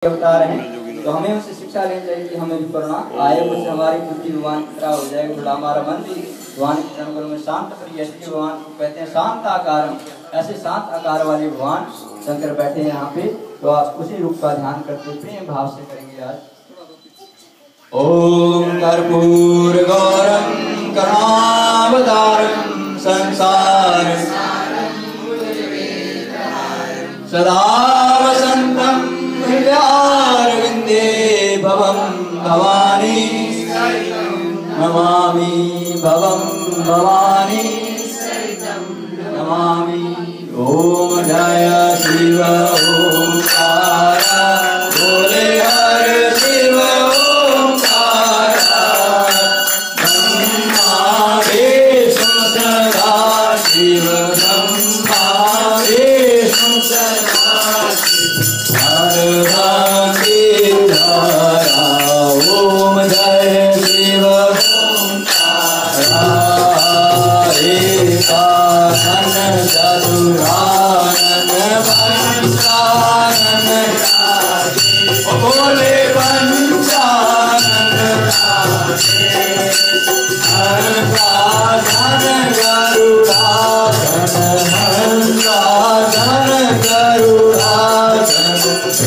अवतार हैं, तो हमें उनसे शिक्षा लेनी चाहिए कि हमें भी करना आए मुझसे हमारी बुद्धि भगवान की तरह हो जाए, थोड़ा हमारा मन भी भगवान के चरणों में शांत प्रिय, इसलिए भगवान को कहते हैं शांत आकार। ऐसे शांत आकार वाले भगवान शंकर बैठे हैं यहाँ पे, तो आप उसी रूप का ध्यान करते प्रेम भाव से करेंगे आज। ओम कर्पूर गौरम करुणावतारम संसार सदा वसंतम हृदयारविंदे भवं भवानी नमामि भवं भवानी नमामि। ओम जय शिव ओंकार बोले हर शिव ओंकार ब्रह्मा विष्णु सदा शिव ब्रह्मा विष्णु सदा हर धारा। ओम जय शिव एकानन चतुरानन पंचानन बोले पंचानन हर प्राधन गरुड़ाधन हंसाधन गरुड़ाधन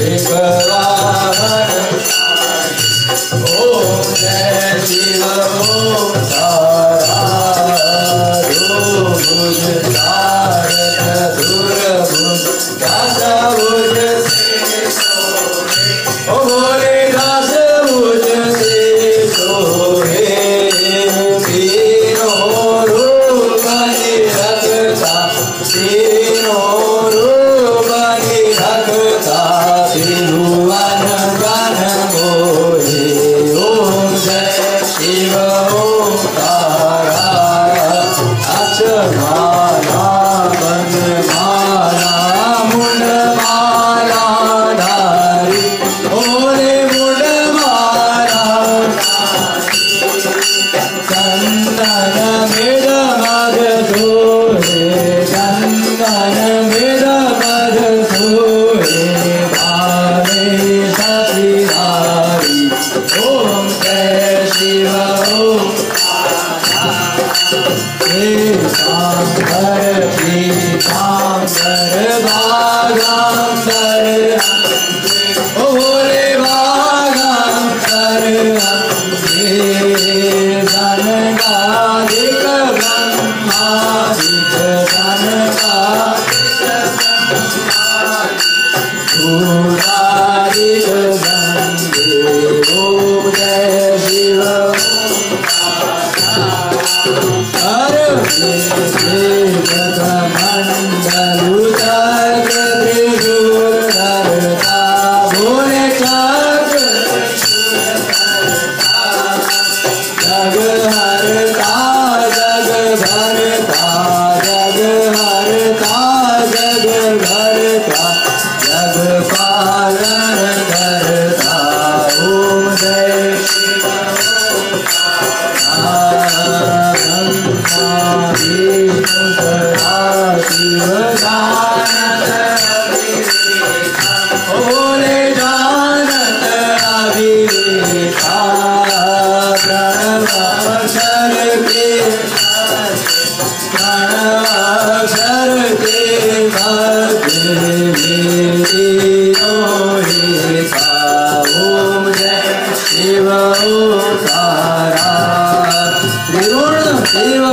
एक वाहन। ओम जय शिव ओंकार भुज धारक दुर्भुज दस भुज ओ भोले दस भुज से सोहे तीनों रूप निरखता तीनों रूप निरखता तिरुवन गण मोहे। ओम जय शिव ओंकारा अक्षमाला वनमाला मुंडमाला धारी भोले मुंडमाला चंदन मेद मध सोहे चंदन मेद मध सोहे भावे सतीधारी। ओम जय शिव पीतांबर पीतांबर भागांबर ओ भोले भागांबर धनगाधिक ब्रह्माधिक धनगाधिक गंगे। ओम जय शिव हर मंडल त्रिशूलधरता भोले चक्र जग हरता जग भरता जग हरता जग भरता जग पालन करता। ओम जय शिव विष्णु सदा शिव जानत भोले जानत अभिलेखा प्रणव अक्षर के मध्य तीनों। ओम जय शिव ओंकारा त्रिगुण शिव